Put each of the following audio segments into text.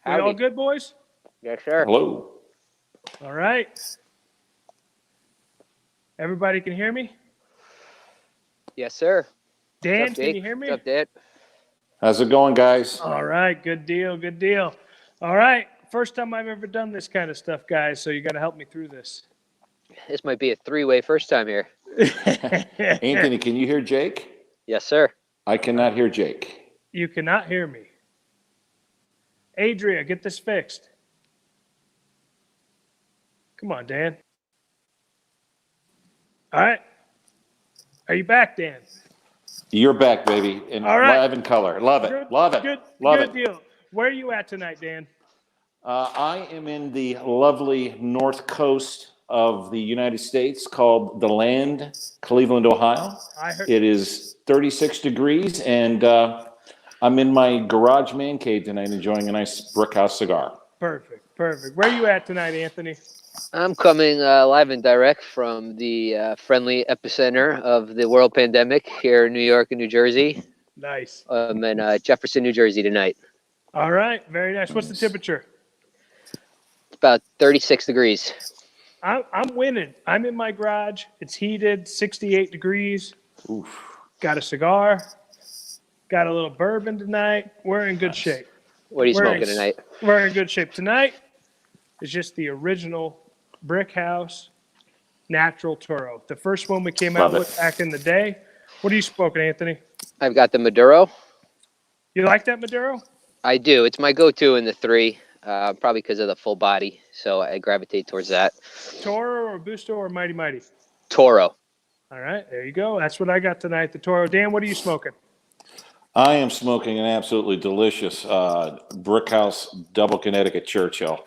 We all good, boys? Yes, sir. Hello. All right. Everybody can hear me? Yes, sir. Dan, What's up, can Jake? you hear me? What's up, Dad? How's it going, guys? All right. Good deal. Good deal. All right. First time I've ever done this kind of stuff, guys, so you got to help me through this. This might be a three-way first time here. Anthony, can you hear Jake? Yes, sir. I cannot hear Jake. You cannot hear me. Adria, get this fixed. Come on, Dan. All right. Are you back, Dan? You're back, baby, and All right. live in color. Love it. Good, Love it. Good, Love good it. deal. Where are you at tonight, Dan? I am in the lovely north coast of the United States called the Land, Cleveland, Ohio. I heard. It is 36 degrees, and I'm in my garage man cave tonight enjoying a nice brick house cigar. Perfect. Perfect. Where are you at tonight, Anthony? I'm coming live and direct from the friendly epicenter of the world pandemic here in New York and New Jersey. Nice. I'm in Jefferson, New Jersey tonight. All right. Very nice. What's the temperature? It's about 36 degrees. I'm winning. I'm in my garage. It's heated, 68 degrees. Oof. Got a cigar. Got a little bourbon tonight. We're in good shape. What are you smoking tonight? We're in good shape. Tonight is just the original Brick House Natural Toro. The first one we came out with back in the day. What are you smoking, Anthony? I've got the Maduro. You like that Maduro? I do. It's my go-to in the three, probably because of the full body. So I gravitate towards that. Toro or Busto or Mighty Mighty? Toro. All right, there you go. That's what I got tonight, the Toro. Dan, what are you smoking? I am smoking an absolutely delicious brick house double Connecticut Churchill.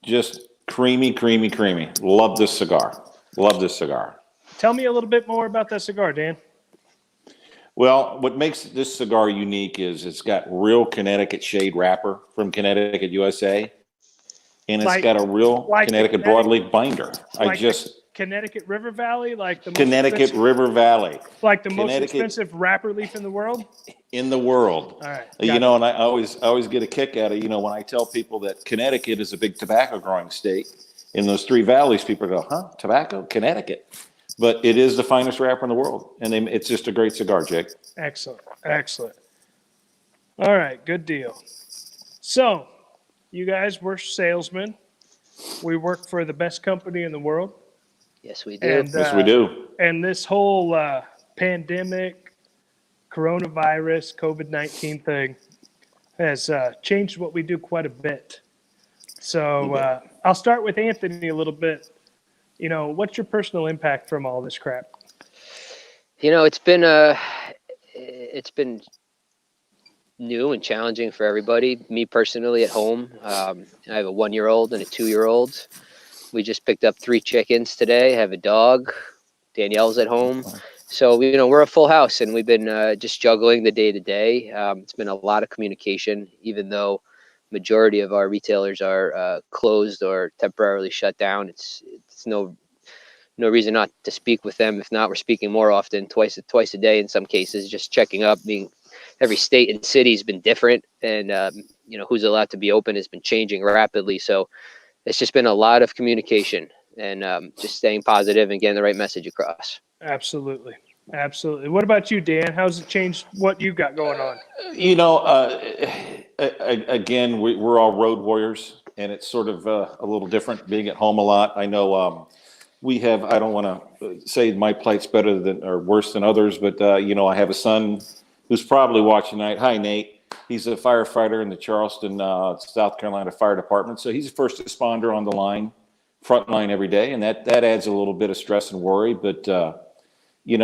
Just creamy, creamy, creamy. Love this cigar. Love this cigar. Tell me a little bit more about that cigar, Dan. Well, what makes this cigar unique is it's got real Connecticut shade wrapper from Connecticut, USA. And it's got a real Connecticut broadleaf binder. Connecticut River Valley, like the Connecticut River Valley. Like the most expensive wrapper leaf in the world? In the world. All right. And I always get a kick out of, when I tell people that Connecticut is a big tobacco growing state. In those three valleys, people go, huh, tobacco? Connecticut. But it is the finest wrapper in the world. And it's just a great cigar, Jake. Excellent. Excellent. All right. Good deal. So, you guys, we're salesmen. We work for the best company in the world. Yes, we do. Yes, we do. And this whole pandemic, coronavirus, COVID-19 thing has changed what we do quite a bit. So I'll start with Anthony a little bit. What's your personal impact from all this crap? It's been new and challenging for everybody. Me personally at home, I have a 1-year-old and a 2-year-old. We just picked up 3 chickens today. I have a dog. Danielle's at home. So, we're a full house, and we've been just juggling the day-to-day. It's been a lot of communication, even though majority of our retailers are closed or temporarily shut down. It's no reason not to speak with them. If not, we're speaking more often, twice a day in some cases, just checking up. Every state and city has been different, and who's allowed to be open has been changing rapidly. So it's just been a lot of communication and just staying positive and getting the right message across. Absolutely. Absolutely. What about you, Dan? How's it changed what you got going on? Again, we're all road warriors, and it's sort of a little different being at home a lot. I know we have, I don't want to say my plight's better than or worse than others, but, I have a son who's probably watching tonight. Hi, Nate. He's a firefighter in the Charleston, South Carolina Fire Department. So he's a first responder on the line, front line every day. And that adds a little bit of stress and worry. But, it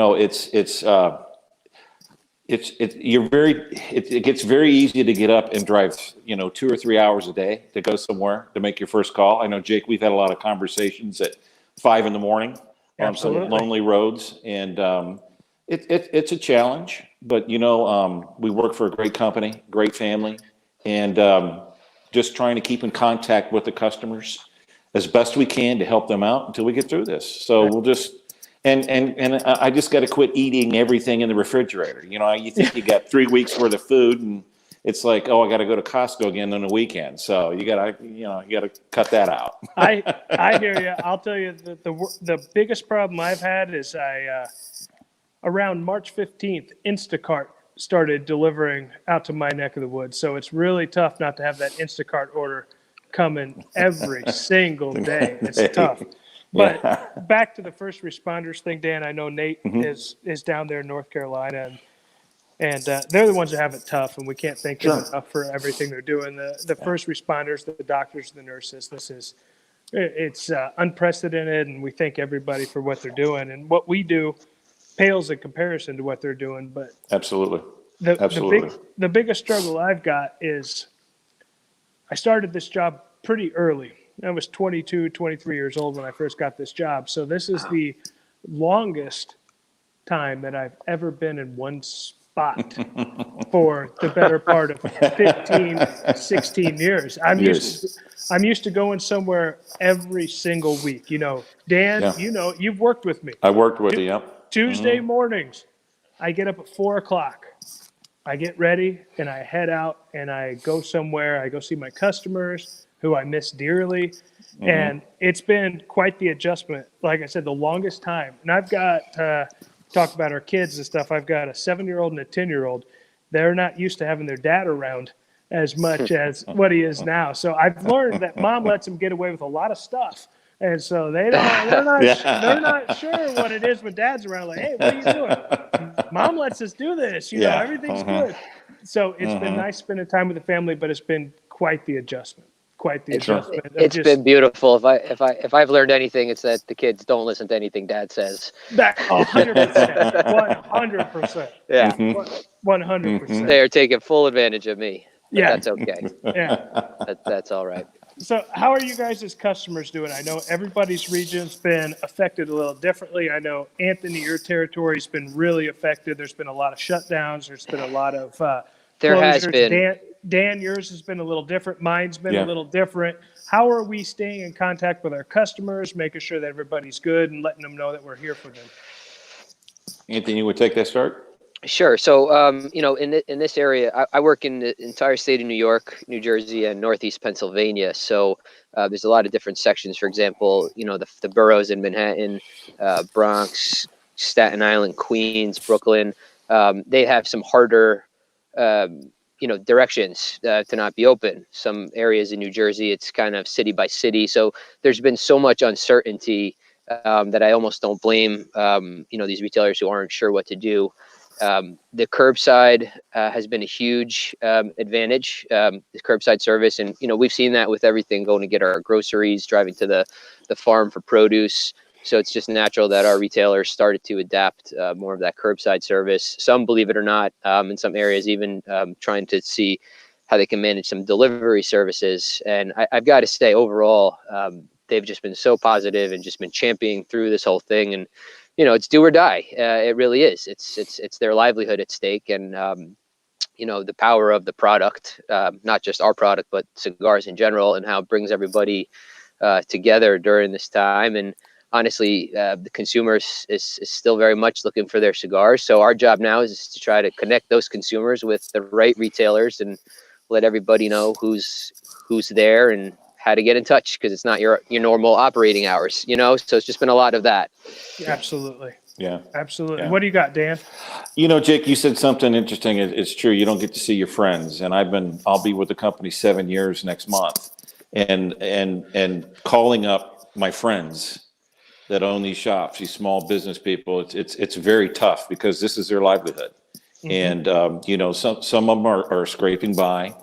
gets very easy to get up and drive, 2 or 3 hours a day to go somewhere to make your first call. I know, Jake, we've had a lot of conversations at 5 a.m. on some lonely roads. And it's a challenge. But, we work for a great company, great family, and just trying to keep in contact with the customers as best we can to help them out until we get through this. So we'll just and I just got to quit eating everything in the refrigerator. You think you got 3 weeks worth of food, and it's like, oh, I got to go to Costco again on the weekend. So you got to cut that out. I hear you. I'll tell you the biggest problem I've had is around March 15th, Instacart started delivering out to my neck of the woods. So it's really tough not to have that Instacart order coming every single day. It's tough. But back to the first responders thing, Dan, I know Nate is down there in North Carolina, and they're the ones that have it tough, and we can't thank them enough for everything they're doing. The first responders, the doctors, the nurses, it's unprecedented, and we thank everybody for what they're doing. And what we do pales in comparison to what they're doing. But Absolutely. The biggest struggle I've got is I started this job pretty early. I was 22, 23 years old when I first got this job. So this is the longest time that I've ever been in one spot for the better part of 15, 16 years. I'm used to going somewhere every single week. You know, Dan, you've worked with me. I worked with you, yep. Tuesday mornings, I get up at 4:00. I get ready and I head out and I go somewhere. I go see my customers who I miss dearly. And it's been quite the adjustment. Like I said, the longest time. And I've got, talk about our kids and stuff. I've got a 7-year-old and a 10-year-old. They're not used to having their dad around as much as what he is now. So I've learned that mom lets him get away with a lot of stuff. And so they're not sure what it is when dad's around. Like, hey, what are you doing? Mom lets us do this. You know, everything's good. So it's been nice spending time with the family, but it's been quite the adjustment. It's been beautiful. If I've learned anything, it's that the kids don't listen to anything Dad says. That 100%, 100%. Yeah, 100%. They are taking full advantage of me. Yeah, that's okay. Yeah, that's all right. So how are you guys as customers doing? I know everybody's region's been affected a little differently. I know, Anthony, your territory's been really affected. There's been a lot of shutdowns. There's been a lot of there closures. has been. Dan, yours has been a little different. Mine's been a little different. How are we staying in contact with our customers, making sure that everybody's good and letting them know that we're here for them? Anthony, you would take that start? Sure. So, in this area, I work in the entire state of New York, New Jersey, and Northeast Pennsylvania. So there's a lot of different sections. For example, the boroughs in Manhattan, Bronx, Staten Island, Queens, Brooklyn. They have some harder, directions to not be open. Some areas in New Jersey, it's kind of city by city. So there's been so much uncertainty that I almost don't blame, these retailers who aren't sure what to do. The curbside has been a huge advantage, the curbside service. And, we've seen that with everything, going to get our groceries, driving to the farm for produce. So it's just natural that our retailers started to adapt more of that curbside service. Some, believe it or not, in some areas, even trying to see how they can manage some delivery services. And I've got to say, overall, they've just been so positive and just been championing through this whole thing. And, it's do or die. It really is. It's their livelihood at stake. And, the power of the product, not just our product, but cigars in general, and how it brings everybody together during this time. And honestly, the consumer is still very much looking for their cigars. So our job now is to try to connect those consumers with the right retailers and let everybody know who's there and how to get in touch, because it's not your normal operating hours, so it's just been a lot of that. Absolutely. Yeah. Absolutely. Yeah. What do you got, Dan? Jake, you said something interesting. It's true. You don't get to see your friends. And I'll be with the company 7 years next month, and calling up my friends that own these shops, these small business people, it's very tough because this is their livelihood. And, some of them are scraping by.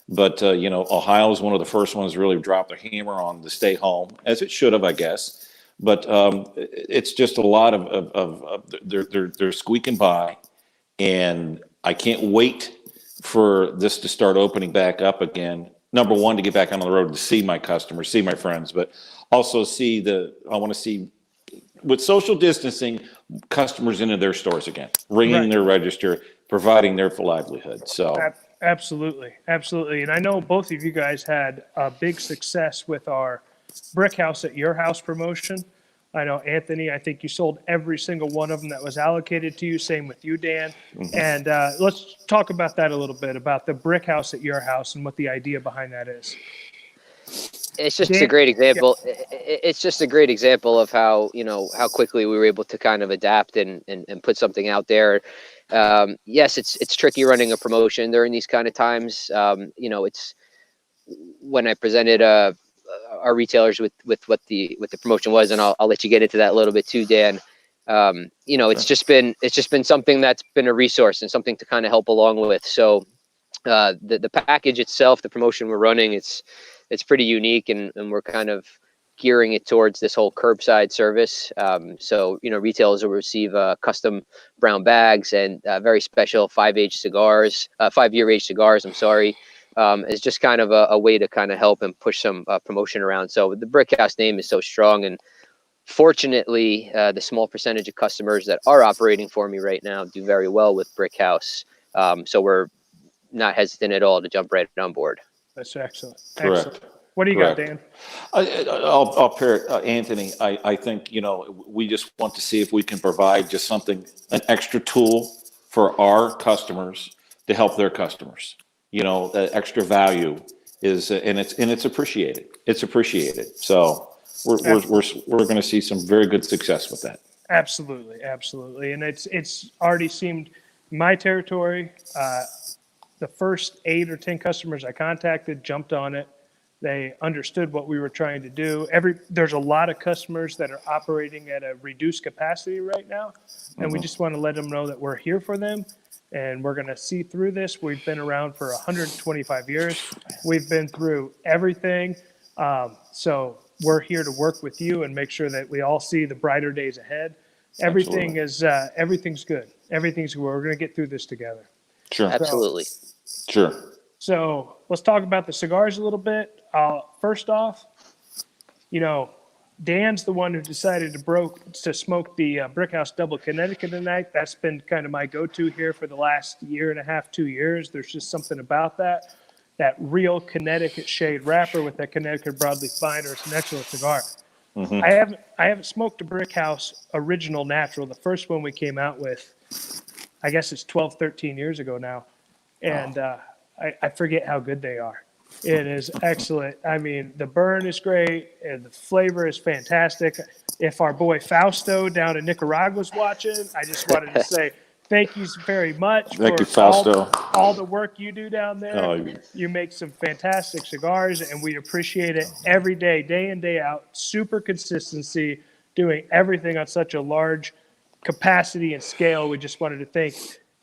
But, Ohio is one of the first ones to really drop their hammer on the stay home, as it should have, I guess. But it's just a lot of they're squeaking by. And I can't wait for this to start opening back up again. Number one, to get back on the road to see my customers, see my friends, but also I want to see, with social distancing, customers into their stores again, ringing their register, providing their livelihood. So. Absolutely. And I know both of you guys had a big success with our Brick House at Your House promotion, I know, Anthony, I think you sold every single one of them that was allocated to you. Same with you, Dan. And let's talk about that a little bit, about the brick house at your house and what the idea behind that is. It's just Dan, a great example. It's just a great example of how, how quickly we were able to kind of adapt and put something out there. Yes, it's tricky running a promotion during these kind of times. It's when I presented our retailers with what the promotion was, and I'll let you get into that a little bit too, Dan. It's just been something that's been a resource and something to kind of help along with. So the package itself, the promotion we're running, it's pretty unique, and we're kind of gearing it towards this whole curbside service. So retailers will receive custom brown bags and very special 5-year age cigars. I'm sorry. Is just kind of a way to kind of help and push some promotion around. So the Brick House name is so strong, and fortunately, the small percentage of customers that are operating for me right now do very well with Brick House. So we're not hesitant at all to jump right on board. That's excellent. Correct. Excellent. What do you got, Dan? I'll pair it, Anthony. I think, we just want to see if we can provide just an extra tool for our customers to help their customers. The extra value is, and it's appreciated. It's appreciated. So we're going to see some very good success with that. Absolutely. Absolutely. And it's already seemed my territory. The first 8 or 10 customers I contacted jumped on it. They understood what we were trying to do. There's a lot of customers that are operating at a reduced capacity right now, and we just want to let them know that we're here for them, and we're going to see through this. We've been around for 125 years. We've been through everything, so we're here to work with you and make sure that we all see the brighter days ahead. Everything's good. Everything's good. We're going to get through this together. Sure. Absolutely. Sure. So let's talk about the cigars a little bit. First off, Dan's the one who decided to smoke the Brick House Double Connecticut tonight. That's been kind of my go-to here for the last 1.5 to 2 years. There's just something about that real Connecticut shade wrapper with that Connecticut broadleaf binder. It's an excellent cigar. I haven't smoked a Brick House Original Natural, the first one we came out with. I guess it's 12, 13 years ago now. And I forget how good they are. It is excellent. I mean, the burn is great, and the flavor is fantastic. If our boy Fausto down in Nicaragua's watching, I just wanted to say thank you very much for Fausto. All the work you do down there. You make some fantastic cigars, and we appreciate it every day, day in, day out. Super consistency, doing everything on such a large capacity and scale. We just wanted to thank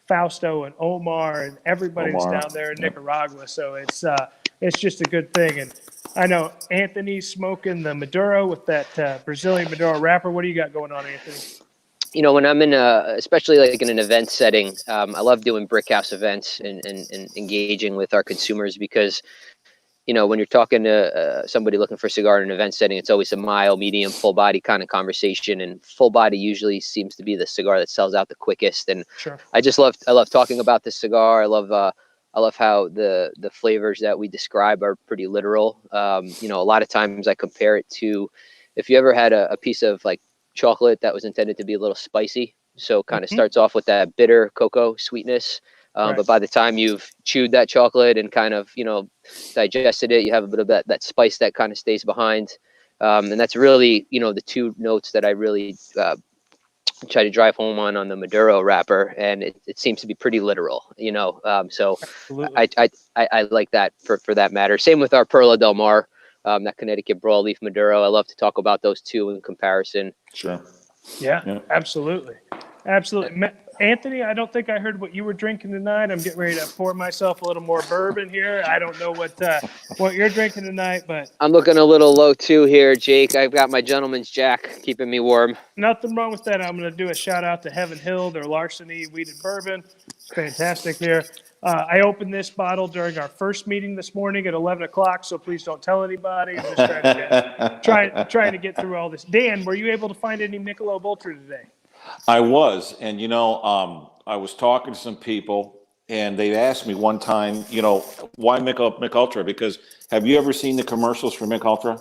Fausto and Omar and everybody that's down there in Nicaragua. So it's just a good thing. And I know Anthony's smoking the Maduro with that Brazilian Maduro wrapper. What do you got going on, Anthony? When I'm especially like in an event setting, I love doing Brick House events and engaging with our consumers, because when you're talking to somebody looking for a cigar in an event setting, it's always a mild, medium, full body kind of conversation. And full body usually seems to be the cigar that sells out the quickest. And sure. I love talking about this cigar. I love how the flavors that we describe are pretty literal. A lot of times I compare it to, if you ever had a piece of like chocolate that was intended to be a little spicy. So kind of starts off with that bitter cocoa sweetness. Right. But by the time you've chewed that chocolate and kind of, digested it, you have a bit of that spice that kind of stays behind. And that's really, the two notes that I really try to drive home on the Maduro wrapper. And it seems to be pretty literal, so I like that for that matter. Same with our Perla Del Mar, that Connecticut broadleaf Maduro. I love to talk about those two in comparison. Sure. Yeah. Absolutely. Anthony, I don't think I heard what you were drinking tonight. I'm getting ready to pour myself a little more bourbon here. I don't know what you're drinking tonight, but I'm looking a little low too here, Jake. I've got my Gentleman's Jack keeping me warm. Nothing wrong with that. I'm going to do a shout out to Heaven Hill, their Larceny Weeded Bourbon. It's fantastic here. I opened this bottle during our first meeting this morning at 11 o'clock, so please don't tell anybody. I'm just trying to get through all this. Dan, were you able to find any Michelob Ultra today? I was, and I was talking to some people, and they asked me one time, why Mick Ultra? Because have you ever seen the commercials for Mick Ultra?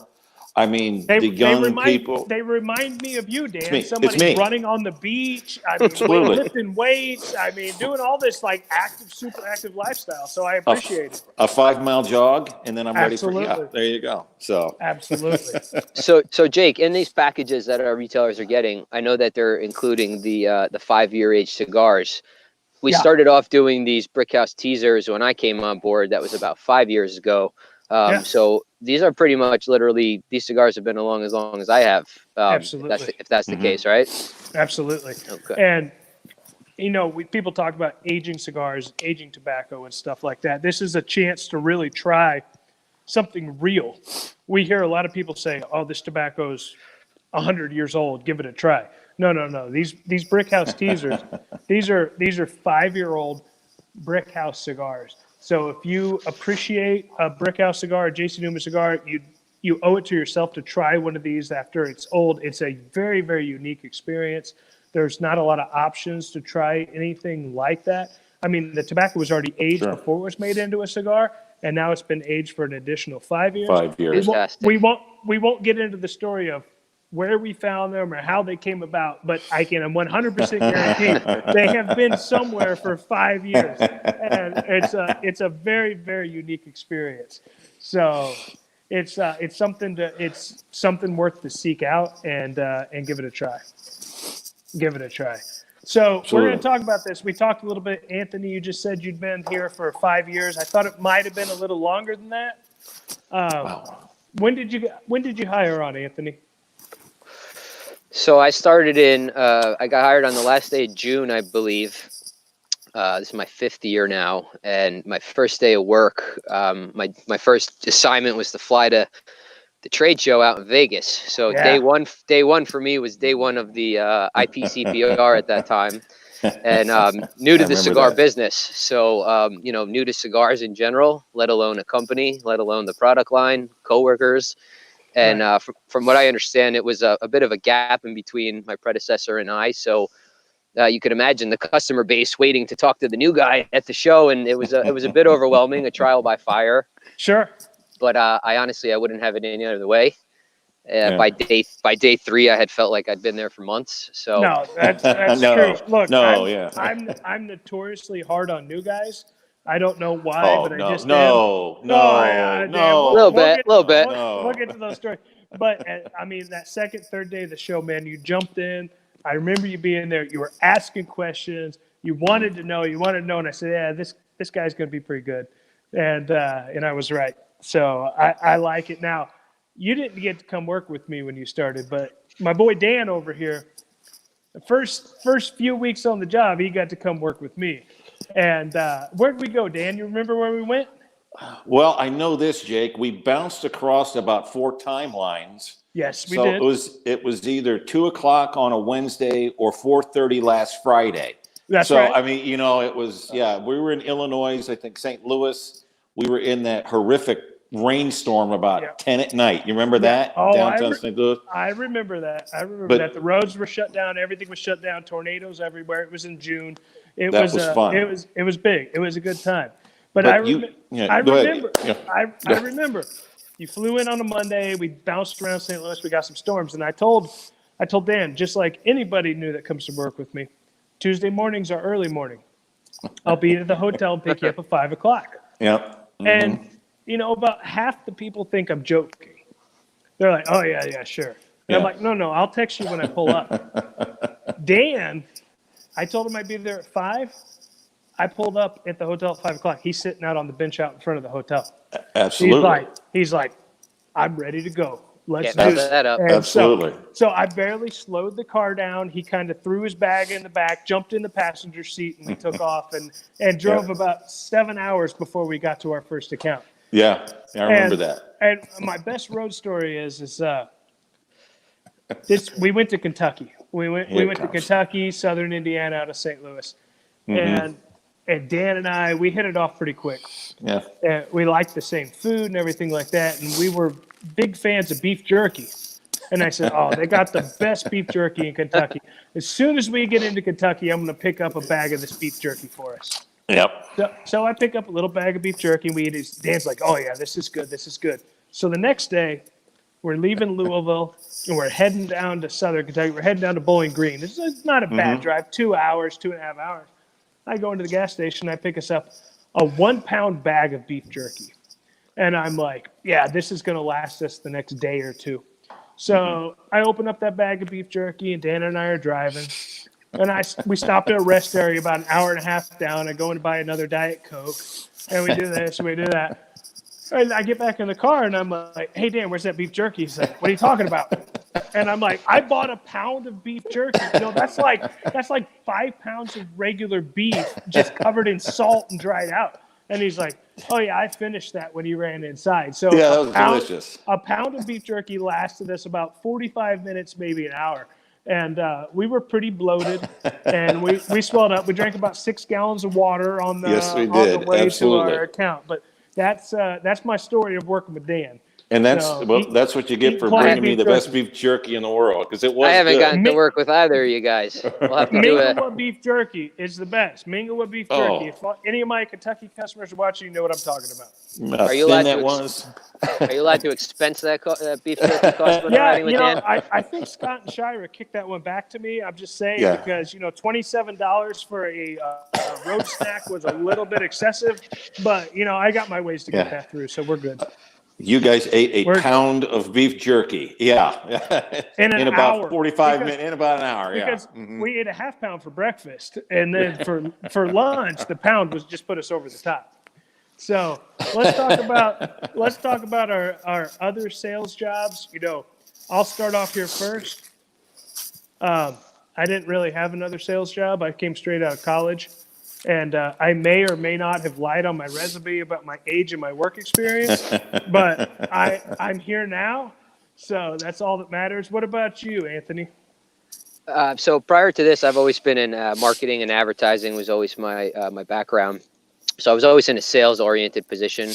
I mean, They, the they young remind people. they remind me of you, Dan. me. It's Somebody me. running on the beach. I mean, Absolutely. lifting weights. I mean, doing all this like active, super active lifestyle. So I appreciate it. A 5-mile jog, and then I'm ready for Absolutely. there you go. So Absolutely. So Jake, in these packages that our retailers are getting, I know that they're including the 5-year age cigars. We Yeah. started off doing these Brickhouse teasers when I came on board. That was about 5 years ago. Yeah. So these are pretty much literally, these cigars have been along as long as I have. Absolutely. If that's the case, right? Absolutely. Okay. And people talk about aging cigars, aging tobacco, and stuff like that. This is a chance to really try something real. We hear a lot of people say, "Oh, this tobacco's 100 years old. Give it a try." No. These Brickhouse teasers, these are 5-year-old Brickhouse cigars. So if you appreciate a Brickhouse cigar, a JC Newman cigar, you owe it to yourself to try one of these after it's old. It's a very, very unique experience. There's not a lot of options to try anything like that. I mean, the tobacco was already aged Sure. before it was made into a cigar, and now it's been aged for an additional 5 years. 5 years. Fantastic. We won't get into the story of where we found them or how they came about, but I can 100% guarantee they have been somewhere for 5 years, and it's a very, very unique experience. So it's something worth to seek out and give it a try. Give it a try. So we're going to talk about this. We talked a little bit. Anthony, you just said you'd been here for 5 years. I thought it might have been a little longer than that. wow. When did you hire on, Anthony? So I started I got hired on the last day of June, I believe. This is my 5th year now. And my first day of work, my first assignment was to fly to the trade show out in Vegas. So Yeah. day one for me was day one of the IPCPR at that time, and new to the cigar business. So new to cigars in general, let alone a company, let alone the product line, coworkers, and from what I understand, it was a bit of a gap in between my predecessor and I. So you could imagine the customer base waiting to talk to the new guy at the show, and it was a bit overwhelming, a trial by fire. Sure. But I honestly, I wouldn't have it any other way. By day 3, I had felt like I'd been there for months. So No, that's No, true. Look, no, I'm notoriously hard on new guys. I don't know why, but I just am. no. Little bit. We'll No. get to those stories. But I mean, that second, third day of the show, man, you jumped in. I remember you being there. You were asking questions. You wanted to know. And I said, yeah, this guy's going to be pretty good. And I was right. So I like it. Now, you didn't get to come work with me when you started, but my boy Dan over here, the first few weeks on the job, he got to come work with me. And where'd we go, Dan? You remember where we went? Well, I know this, Jake. We bounced across about 4 timelines. Yes, we So did. it was either 2:00 on a Wednesday or 4:30 last Friday. That's so, right. I mean, it was, we were in Illinois, I think St. Louis. We were in that horrific rainstorm about 10 at night. You remember that? Oh, Downtown St. Louis? I remember that. That. The roads were shut down. Everything was shut down. Tornadoes everywhere. It was in June. That was fun. It was big. It was a good time. But I remember. I remember. You flew in on a Monday. We bounced around St. Louis. We got some storms, and I told Dan, just like anybody new that comes to work with me, Tuesday mornings are early morning. I'll be at the hotel and pick you up at 5:00. Yep. And about half the people think I'm joking. They're like, "Oh yeah, sure." And I'm like, "No, I'll text you when I pull up." Dan, I told him I'd be there at 5. I pulled up at the hotel at 5:00. He's sitting out on the bench out in front of the hotel. Absolutely. He's like, I'm ready to go. Let's Get do that up. And Absolutely. So I barely slowed the car down. He kind of threw his bag in the back, jumped in the passenger seat, and we took off and drove about 7 hours before we got to our first account. Yeah, I remember that. And my best road story is we went to Kentucky. We went to Kentucky, Southern Indiana, out of St. Louis, and Dan and I, we hit it off pretty quick. Yeah. And we liked the same food and everything like that, and we were big fans of beef jerky. And I said, "Oh, they got the best beef jerky in Kentucky. As soon as we get into Kentucky, I'm going to pick up a bag of this beef jerky for us." Yep. So I pick up a little bag of beef jerky, and we eat it. Dan's like, "Oh yeah, this is good. This is good." So the next day, We're leaving Louisville, and we're heading down to Southern Kentucky. We're heading down to Bowling Green. It's not a bad drive, 2 hours, 2.5 hours. I go into the gas station. I pick us up a 1-pound bag of beef jerky. And I'm like, yeah, this is going to last us the next day or two. So I open up that bag of beef jerky, and Dan and I are driving. And we stop at a rest area about an hour and a half down. I go in to buy another Diet Coke. And we do this, and we do that. And I get back in the car, and I'm like, hey, Dan, where's that beef jerky? He's like, what are you talking about? And I'm like, I bought a pound of beef jerky. That's like 5 pounds of regular beef just covered in salt and dried out. And he's like, oh, yeah, I finished that when you ran inside. So Yeah, that was delicious. A pound of beef jerky lasted us about 45 minutes, maybe an hour. And we were pretty bloated, and we swelled up. We drank about 6 gallons of water on the, Yes, we on did. the way Absolutely. to our account. But that's my story of working with Dan. And that's So, that's what you get eat for plenty bringing of me beef the best jerky. beef jerky in the world, because it was I haven't good. gotten to work with either of you guys. We'll have to do Minglewood it. beef jerky is the best. Minglewood beef Oh. jerky. If any of my Kentucky customers are watching, you know what I'm talking about. Are you Thin allowed that to was. Are you allowed to expense that beef jerky cost when Yeah, riding with Dan? I think Scott and Shira kicked that one back to me. I'm just saying Yeah. because, $27 for a road snack was a little bit excessive. But, I got my ways to get Yeah. that through, so we're good. You guys ate a We're- pound of beef jerky. Yeah. In an about hour. 45 Because- minutes, in about an hour. Yeah. Because we ate a half pound for breakfast, and then for lunch, the pound was just put us over the top. So let's talk about our other sales jobs. I'll start off here first. I didn't really have another sales job. I came straight out of college, and I may or may not have lied on my resume about my age and my work experience, but I'm here now, so that's all that matters. What about you, Anthony? So prior to this, I've always been in marketing and advertising was always my background. So I was always in a sales-oriented position,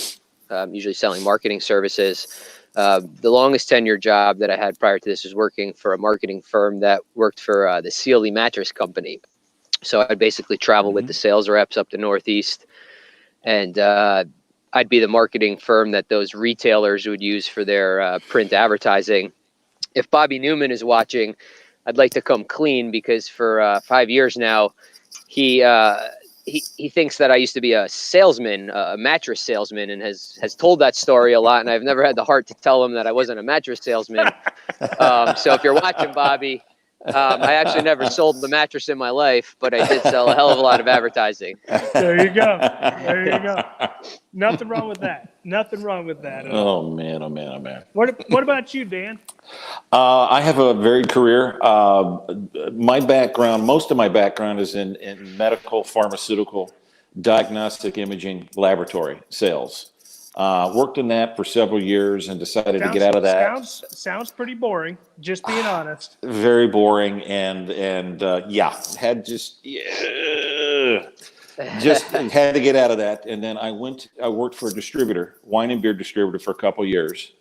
usually selling marketing services. The longest tenure job that I had prior to this was working for a marketing firm that worked for the Sealy Mattress Company. So I'd basically travel with the sales reps up the Northeast, and I'd be the marketing firm that those retailers would use for their print advertising. If Bobby Newman is watching, I'd like to come clean because for 5 years now, he thinks that I used to be a salesman, a mattress salesman, and has told that story a lot. And I've never had the heart to tell him that I wasn't a mattress salesman. So if you're watching, Bobby, I actually never sold the mattress in my life, but I did sell a hell of a lot of advertising. There you go. There you go. Nothing wrong with that. Nothing wrong with that. Oh, man, oh, man, oh, man. What about you, Dan? I have a varied career. My background, most of my background is in medical, pharmaceutical, diagnostic imaging, laboratory sales. Worked in that for several years and decided to get out of that. Sounds pretty boring, just being honest. Very boring and had just had to get out of that. And then I worked for a distributor, wine and beer distributor, for a couple of years,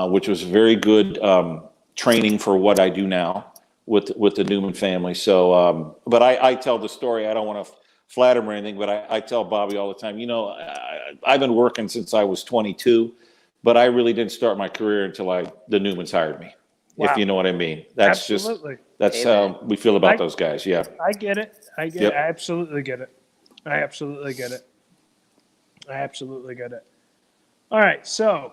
which was very good training for what I do now with the Newman family. So, but I tell the story. I don't want to flatter him or anything, but I tell Bobby all the time, I've been working since I was 22, but I really didn't start my career until the Newmans hired me. Wow. If you know what I mean. That's Absolutely. that's how we feel about those guys. Yeah. I get it. I get Yep. it. I absolutely get it. I absolutely get it. I absolutely get it. All right. So,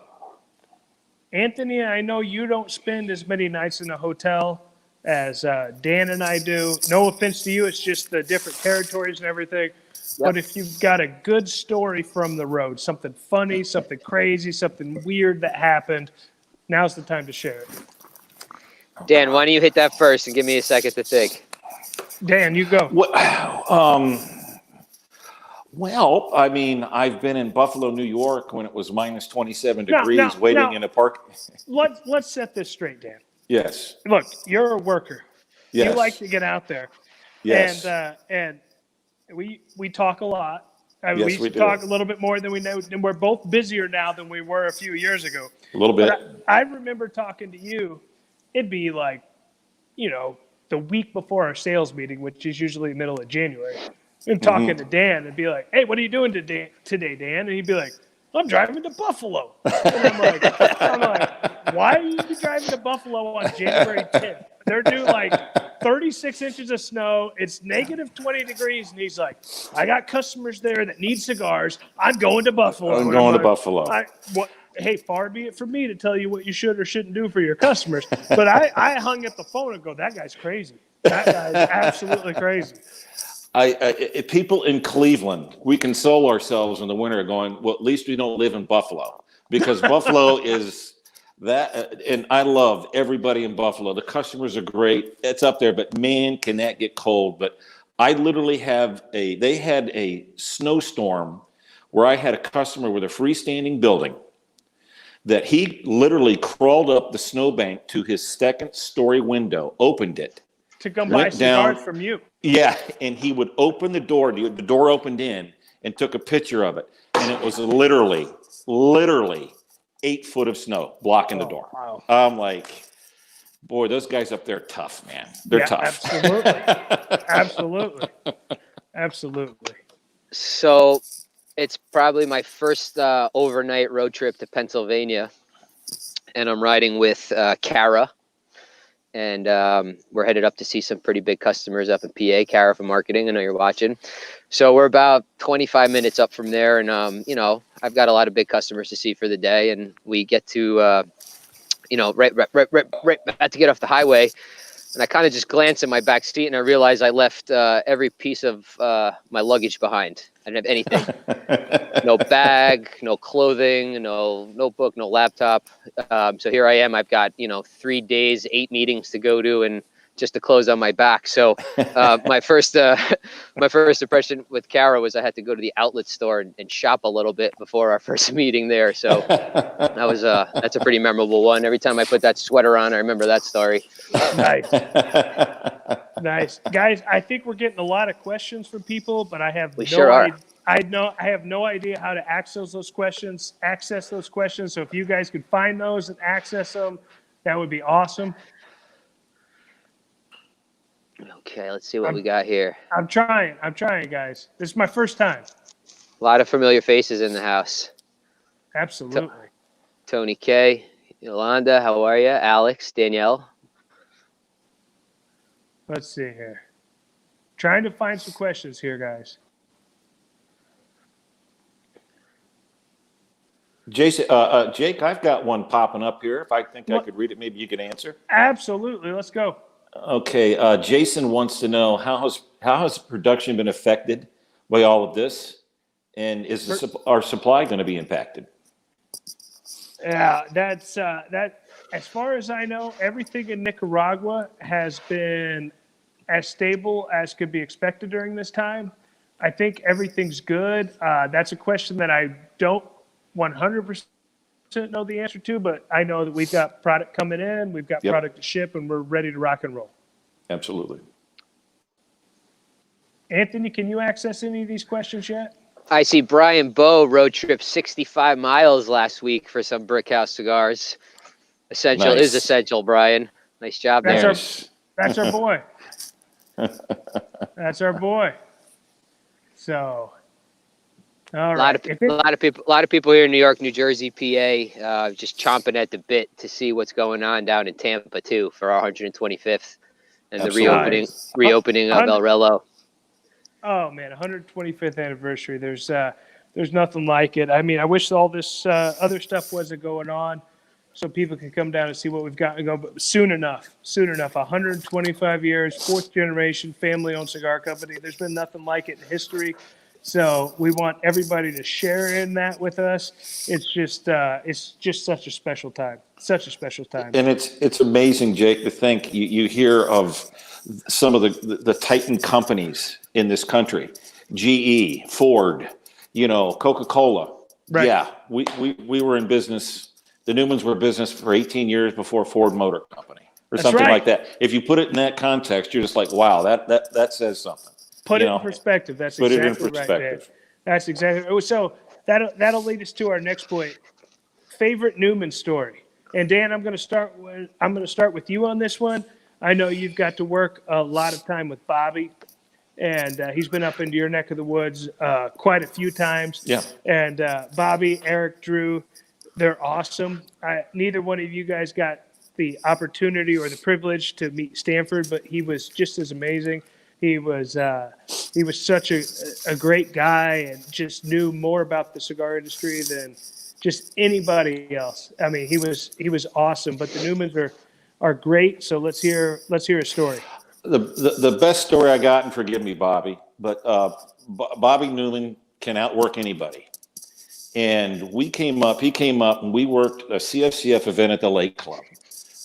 Anthony, I know you don't spend as many nights in a hotel as Dan and I do. No offense to you. It's just the different territories and everything. But if you've got a good story from the road, something funny, something crazy, something weird that happened, now's the time to share it. Dan, why don't you hit that first and give me a second to think? Dan, you go. Well, I mean, I've been in Buffalo, New York when it was minus 27 No, degrees, waiting in a park. Let's set this straight, Dan. Yes. Look, you're a worker. Yes. You like to get out there. Yes. And we talk a lot. I mean, Yes, we do. talk a little bit more than we know, and we're both busier now than we were a few years ago. A little bit. But I remember talking to you. It'd be like, the week before our sales meeting, which is usually middle of January, and talking to Dan and be like, "Hey, what are you doing today, Dan?" And he'd be like, "I'm driving to Buffalo." And I'm like, why are you driving to Buffalo on January 10th? They're due like 36 inches of snow. It's negative 20 degrees. And he's like, I got customers there that need cigars. I'm going to Buffalo. I'm And going to like, Buffalo. Hey, far be it from me to tell you what you should or shouldn't do for your customers. But I hung up the phone and go, that guy's crazy. That guy's absolutely crazy. People in Cleveland, we console ourselves in the winter going, well, at least we don't live in Buffalo, because Buffalo is that. And I love everybody in Buffalo. The customers are great. It's up there, but man, can that get cold. But I literally they had a snowstorm where I had a customer with a freestanding building that he literally crawled up the snowbank to his second story window, opened it. To come buy cigars from you. Yeah, and he would open the door. The door opened in and took a picture of it. And it was literally 8 foot of snow blocking the door. Wow. I'm like, boy, those guys up there are tough, man. They're tough. Absolutely. So it's probably my first overnight road trip to Pennsylvania, and I'm riding with Kara, and we're headed up to see some pretty big customers up in PA. Kara from marketing, I know you're watching. So we're about 25 minutes up from there, and I've got a lot of big customers to see for the day, and we get to right about to get off the highway. And I kind of just glanced at my back seat, and I realized I left every piece of my luggage behind. I didn't have anything. No bag, no clothing, no notebook, no laptop. So here I am. I've got 3 days, 8 meetings to go to, and just to close on my back. So my first impression with Kara was I had to go to the outlet store and shop a little bit before our first meeting there. So that's a pretty memorable one. Every time I put that sweater on, I remember that story. Nice. Guys, I think we're getting a lot of questions from people, but I have no idea how to access those questions. So if you guys could find those and access them, that would be awesome. Okay, let's see what we got here. I'm trying, guys. This is my first time. A lot of familiar faces in the house. Absolutely. Tony K, Yolanda, how are you? Alex, Danielle. Let's see here. Trying to find some questions here, guys. Jason, Jake, I've got one popping up here. If I think I could read it, maybe you could answer. Absolutely. Let's go. Okay. Jason wants to know how has production been affected by all of this, and is our supply going to be impacted? Yeah, that's that. As far as I know, everything in Nicaragua has been as stable as could be expected during this time. I think everything's good. That's a question that I don't 100% know the answer to, but I know that we've got product coming in, we've got product to ship, and we're ready to rock and roll. Absolutely. Anthony, can you access any of these questions yet? I see Brian Bowe road trip 65 miles last week for some Brickhouse cigars. Essential is essential, Brian. Nice job there. That's our boy. That's our boy. So, all right. A lot of people here in New York, New Jersey, PA, just chomping at the bit to see what's going on down in Tampa too for our 125th and the reopening of El Reloj. Oh man, 125th anniversary. There's nothing like it. I mean, I wish all this other stuff wasn't going on, so people can come down and see what we've got and go. But soon enough. 125 years, 4th generation, family-owned cigar company. There's been nothing like it in history. So we want everybody to share in that with us. It's just such a special time. Such a special time. And it's amazing, Jake, to think you hear of some of the Titan companies in this country, GE, Ford, Coca-Cola. Right. Yeah, we were in business. The Newmans were in business for 18 years before Ford Motor Company or something like that. If you put it in that context, you're just like, wow, that says something. Put it in perspective. That's exactly right, Dan. That's exactly. So that'll lead us to our next point. Favorite Newman story. And Dan, I'm going to start with you on this one. I know you've got to work a lot of time with Bobby, and he's been up into your neck of the woods quite a few times. Yeah. And Bobby, Eric, Drew, They're awesome. Neither one of you guys got the opportunity or the privilege to meet Stanford, but he was just as amazing. He was such a great guy and just knew more about the cigar industry than just anybody else. I mean, he was awesome. But the Newmans are great. So let's hear a story. The best story I got, and forgive me, Bobby, but Bobby Newman can outwork anybody. And he came up, and we worked a CFCF event at the Lake Club,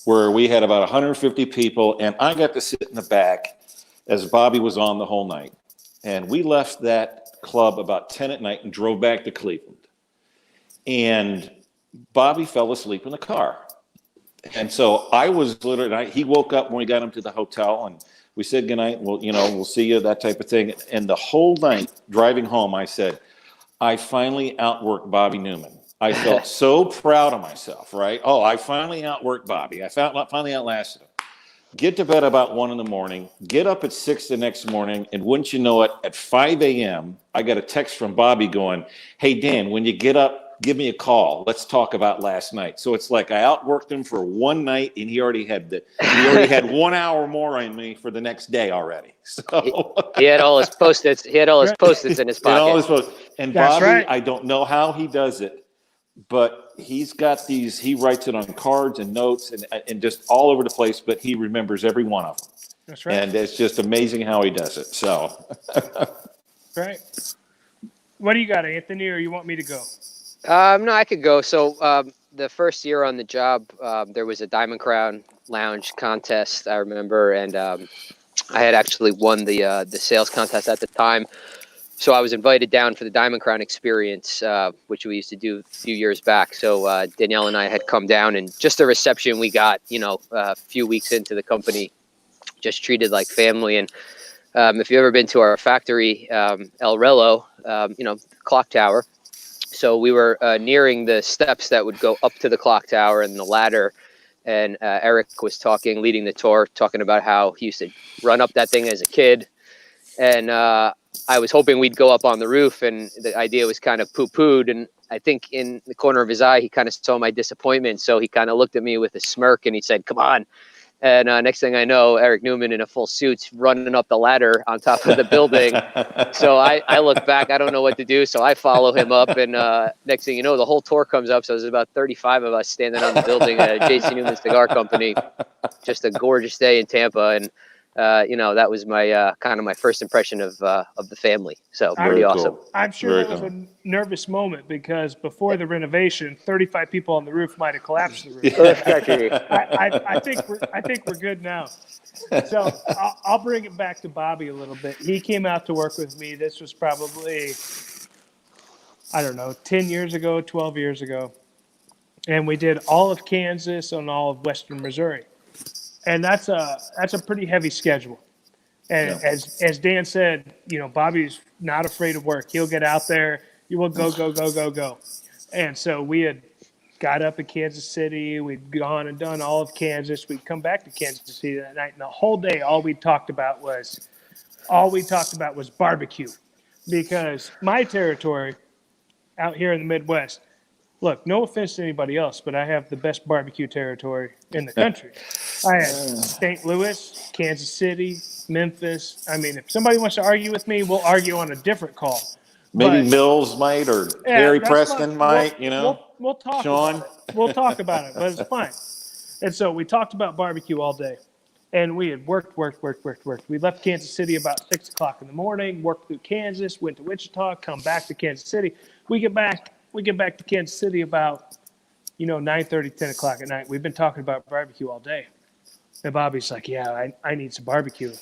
where we had about 150 people, and I got to sit in the back as Bobby was on the whole night. And we left that club about 10 at night and drove back to Cleveland. And Bobby fell asleep in the car. And so I was literally, he woke up when we got him to the hotel, and we said goodnight. Well, we'll see you, that type of thing. And the whole night driving home, I said, I finally outworked Bobby Newman. I felt so proud of myself, right? Oh, I finally outworked Bobby. I finally outlasted him. Get to bed about 1 a.m, get up at 6 the next morning, and wouldn't you know it, at 5 a.m., I got a text from Bobby going, hey, Dan, when you get up, give me a call. Let's talk about last night. So it's like I outworked him for one night, and he already had 1 hour more on me for the next day already. So he had all his Post-its. He had all his Post-its in his pocket. And That's Bobby, right. I don't know how he does it, but he's got these. He writes it on cards and notes and just all over the place. But he remembers every one of them. That's right. And it's just amazing how he does it. So, right. What do you got, Anthony, or you want me to go? No, I could go. So the first year on the job, there was a Diamond Crown Lounge contest, I remember, and I had actually won the sales contest at the time. So I was invited down for the Diamond Crown experience, which we used to do a few years back. So Danielle and I had come down, and just the reception we got, a few weeks into the company, just treated like family. And if you've ever been to our factory, El Reloj, clock tower. So we were nearing the steps that would go up to the clock tower and the ladder. And Eric was leading the tour, talking about how he used to run up that thing as a kid. And I was hoping we'd go up on the roof, and the idea was kind of poo-pooed. And I think in the corner of his eye, he kind of saw my disappointment. So he kind of looked at me with a smirk, and he said, come on. And next thing I know, Eric Newman in a full suit's running up the ladder on top of the building. So I look back, I don't know what to do. So I follow him up, and next thing you know, the whole tour comes up. So there's about 35 of us standing on the building at JC Newman Cigar Company. Just a gorgeous day in Tampa. And, that was my kind of my first impression of the family. So pretty awesome. I'm sure that was a nervous moment, because before the renovation, 35 people on the roof might have collapsed the roof. I think we're good now. So I'll bring it back to Bobby a little bit. He came out to work with me. This was probably, 10 years ago, 12 years ago. And we did all of Kansas and all of Western Missouri. And that's a pretty heavy schedule. And as Dan said, Bobby's not afraid of work. He'll get out there. You will go. And so we had got up in Kansas City. We'd gone and done all of Kansas. We'd come back to Kansas City that night. And the whole day, all we talked about was barbecue. Because my territory out here in the Midwest, look, no offense to anybody else, but I have the best barbecue territory in the country. I have St. Louis, Kansas City, Memphis. I mean, if somebody wants to argue with me, we'll argue on a different call. Maybe Mills might, or Harry Preston might, We'll talk Sean. about it. We'll talk about it, but it's fine. And so we talked about barbecue all day. And we had worked. We left Kansas City about 6 o'clock in the morning, worked through Kansas, went to Wichita, come back to Kansas City. We get back to Kansas City about, 9:30, 10 o'clock at night. We've been talking about barbecue all day. And Bobby's like, yeah, I need some barbecue.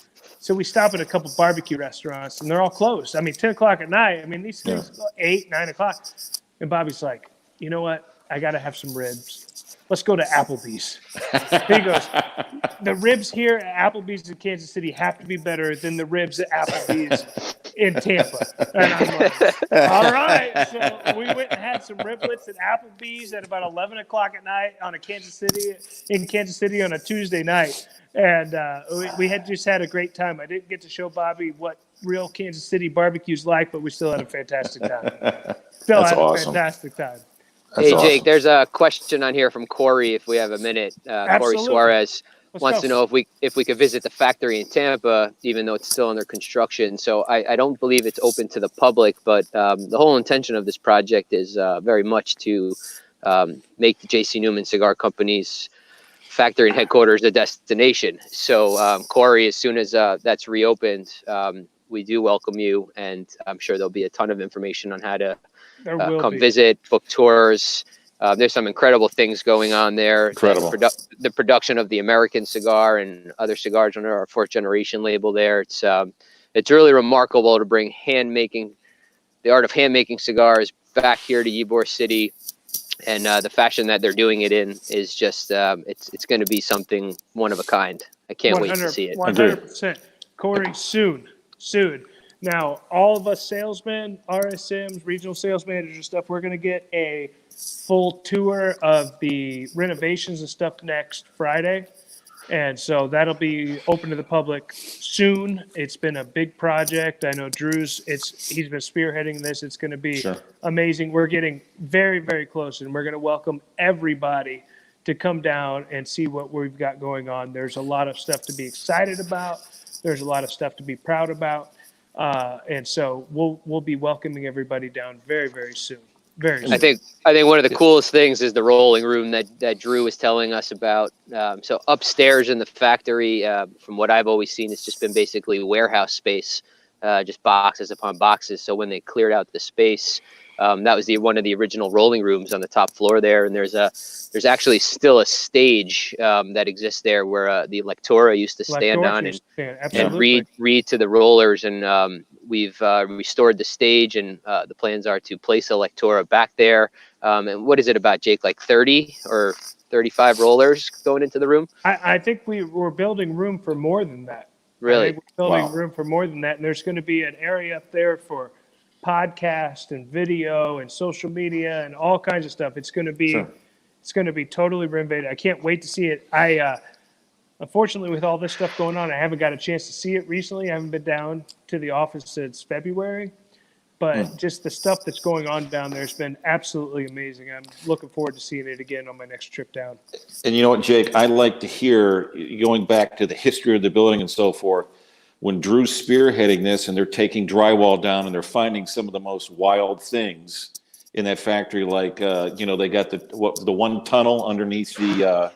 So we stop at a couple barbecue restaurants, and they're all closed. 10 o'clock at night. These things go 8, 9 o'clock. And Bobby's like, you know what? I got to have some ribs. Let's go to Applebee's. He goes, the ribs here at Applebee's in Kansas City have to be better than the ribs at Applebee's in Tampa. And I'm like, all right. So we went and had some riblets at Applebee's at about 11 o'clock at night in Kansas City on a Tuesday night. And we had just had a great time. I didn't get to show Bobby what real Kansas City barbecue's like, but we still had a fantastic time. Fantastic time. Hey, awesome. Jake, there's a question on here from Corey, if we have a minute. Corey Absolutely. Suarez wants go. to know if we could visit the factory in Tampa, even though it's still under construction. So I don't believe it's open to the public, but the whole intention of this project is very much to make the J.C. Newman Cigar Company's factory and headquarters a destination. So Corey, as soon as that's reopened, we do welcome you, and I'm sure there'll be a ton of information on how to There will come be. visit, book tours. There's some incredible things going on there. Incredible. The production of the American cigar and other cigars under our 4th generation label there. It's really remarkable to bring the art of hand making cigars back here to Ybor City. And the fashion that they're doing it in is just, it's going to be something one of a kind. I can't wait to see it. 100%. Corey, soon. Now, all of us salesmen, RSMs, regional sales managers and stuff, we're going to get a full tour of the renovations and stuff next Friday. And so that'll be open to the public soon. It's been a big project. I know he's been spearheading this. It's going to be amazing. We're getting very, very close, and we're going to welcome everybody to come down and see what we've got going on. There's a lot of stuff to be excited about. There's a lot of stuff to be proud about. And so we'll be welcoming everybody down very, very soon. Very soon. I think one of the coolest things is the rolling room that Drew was telling us about. So upstairs in the factory, from what I've always seen, it's just been basically warehouse space, just boxes upon boxes. So when they cleared out the space, that was one of the original rolling rooms on the top floor there. And there's actually still a stage that exists there where the Lectora used to stand on and read to the rollers. And we've restored the stage, and the plans are to place a Lectora back there. And what is it about, Jake, like 30 or 35 rollers going into the room? I think we're building room for more than that. Really? I think we're building room for more than that. And there's going to be an area up there for podcast and video and social media and all kinds of stuff. It's going to be totally renovated. I can't wait to see it. Unfortunately, with all this stuff going on, I haven't got a chance to see it recently. I haven't been down to the office since February, but just the stuff that's going on down there has been absolutely amazing. I'm looking forward to seeing it again on my next trip down. And you know what, Jake, I like to hear, going back to the history of the building and so forth, when Drew's spearheading this and they're taking drywall down and they're finding some of the most wild things in that factory, like, they got the one tunnel underneath the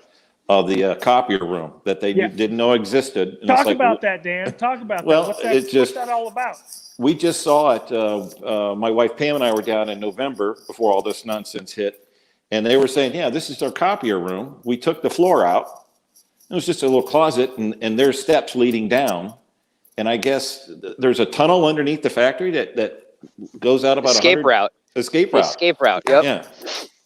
copier room that they didn't know existed. And Talk about that, Dan. Talk about that. What's that all about? We just saw it. My wife Pam and I were down in November before all this nonsense hit, and they were saying, yeah, this is our copier room. We took the floor out. It was just a little closet, and there's steps leading down. And I guess there's a tunnel underneath the factory that goes out about Escape route. Yep. Yeah.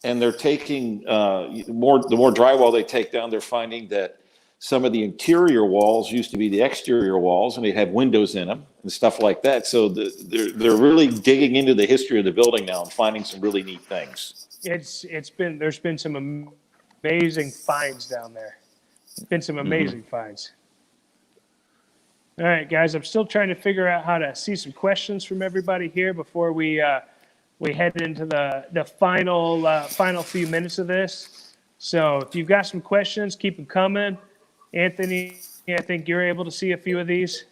And they're taking the more drywall they take down, they're finding that some of the interior walls used to be the exterior walls, and they had windows in them and stuff like that. So they're really digging into the history of the building now and finding some really neat things. There's been some amazing finds down there. Been some amazing finds. All right, guys, I'm still trying to figure out how to see some questions from everybody here before we head into the final few minutes of this. So if you've got some questions, keep them coming. Anthony, I think you're able to see a few of these.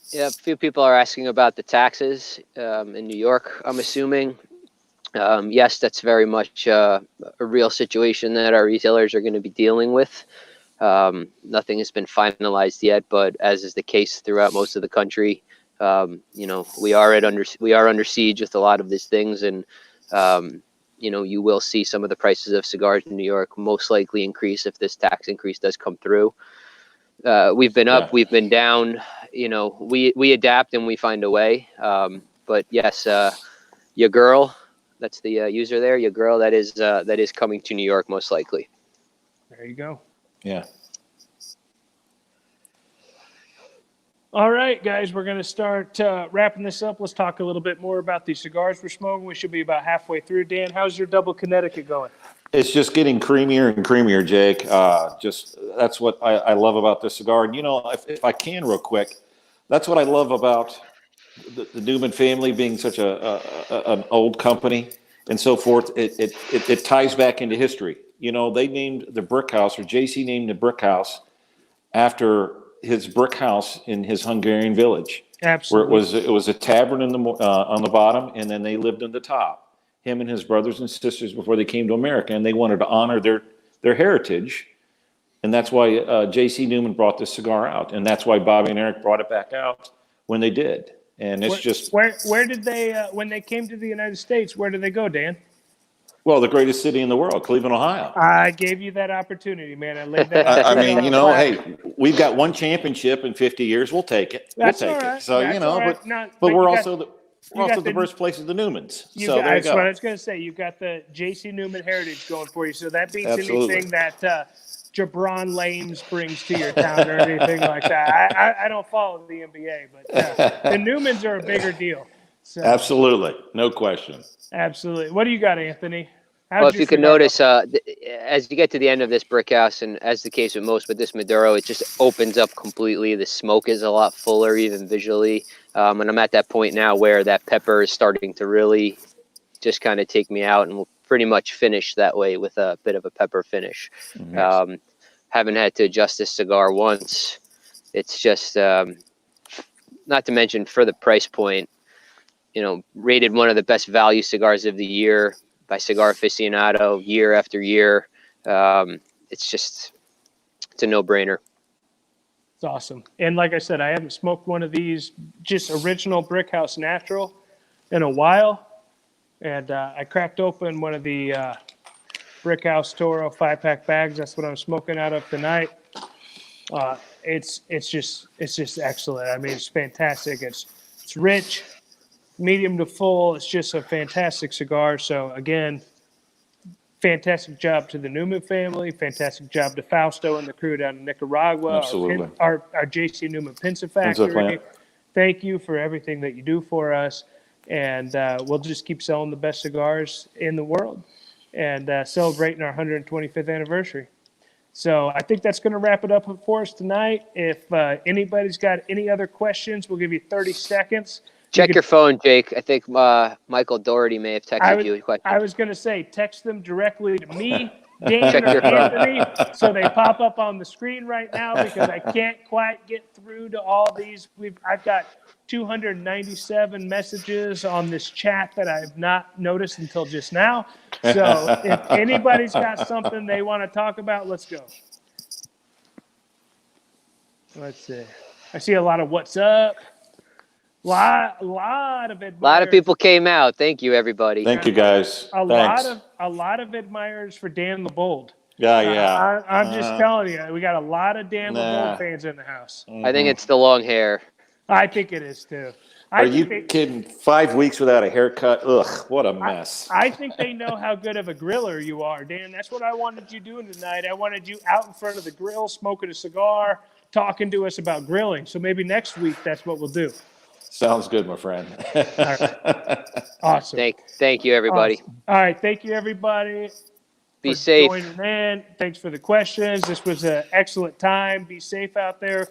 Yeah, a few people are asking about the taxes in New York, I'm assuming. Yes, that's very much a real situation that our retailers are going to be dealing with. Nothing has been finalized yet, but as is the case throughout most of the country, we are under siege with a lot of these things, and you will see some of the prices of cigars in New York most likely increase if this tax increase does come through. We've been up, we've been down. We adapt and we find a way. But yes, your girl, that's the user there. Your girl, that is coming to New York most likely. There you go. Yeah. All right, guys, we're going to start wrapping this up. Let's talk a little bit more about these cigars we're smoking. We should be about halfway through. Dan, how's your double Connecticut going? It's just getting creamier and creamier, Jake. That's what I love about this cigar. And, if I can real quick, that's what I love about the Newman family being such an old company. and so forth. It ties back into history. You know, they named the brick house, or JC named the brick house after his brick house in his Hungarian village, Absolutely. where it was a tavern on the bottom, and then they lived on the top. Him and his brothers and sisters before they came to America, and they wanted to honor their heritage, and that's why J.C. Newman brought this cigar out, and that's why Bobby and Eric brought it back out when they did. And it's just where did they when they came to the United States? Where did they go, Dan? well, the greatest city in the world, Cleveland, Ohio. I gave you that opportunity, man. I laid that. I mean, you know, hey, we've got one championship in 50 years. We'll take it. That's we'll take all right. it. So That's you know, all right. but we're you also the birthplace of the Newmans. So there you that's go. what I was going to say. You've got the J.C. Newman heritage going for you. So that beats Absolutely. anything that Jabron Lames brings to your town or anything like that. I don't follow the NBA, but the Newmans are a bigger deal. So, Absolutely, no question. absolutely. What do you got, Anthony? Well, if you can notice, as you get to the end of this brick house, and as the case with most with this Maduro, it just opens up completely. The smoke is a lot fuller, even visually. And I'm at that point now where that pepper is starting to really just kind of take me out, and we'll pretty much finish that way with a bit of a pepper finish. Mm-hmm. Haven't had to adjust this cigar once. It's just, not to mention for the price point, you know, rated one of the best value cigars of the year by Cigar Aficionado year after year. It's a no-brainer. It's awesome. And like I said, I haven't smoked one of these just original Brickhouse Natural in a while. And I cracked open one of the Brickhouse Toro 5-pack bags. That's what I'm smoking out of tonight. It's just excellent. I mean, it's fantastic. It's rich, medium to full. It's just a fantastic cigar. So again, fantastic job to the Newman family. Fantastic job to Fausto and the crew down in Nicaragua. Absolutely. Our JC Newman Pinsa Pinsa factory. plant. Thank you for everything that you do for us. And we'll just keep selling the best cigars in the world and celebrating our 125th anniversary. So I think that's going to wrap it up for us tonight. If anybody's got any other questions, we'll give you 30 seconds. Check your phone, Jake. I think Michael Doherty may have texted you a question. I was going to say, text them directly to me, Dan, or Anthony, so they pop up on the screen right now because I can't quite get through to all these. I've got 297 messages on this chat that I've not noticed until just now. So if anybody's got something they want to talk about, let's go. Let's see. I see a lot of what's up. Lot of admirers. A lot of people came out. Thank you, everybody. Thank you, guys. A Thanks. lot of admirers for Dan Lebold. Yeah. I'm just telling you, we got a lot of Dan Lebold fans in the house. I think it's the long hair. I think it is too. Are you kidding? 5 weeks without a haircut? Ugh, what a mess. I think they know how good of a griller you are, Dan. That's what I wanted you doing tonight. I wanted you out in front of the grill, smoking a cigar, talking to us about grilling. So maybe next week that's what we'll do. Sounds good, my friend. All right. Awesome. Thank you, everybody. Awesome. All right. Thank you, everybody. Be for safe. joining in. Thanks for the questions. This was an excellent time. Be safe out there.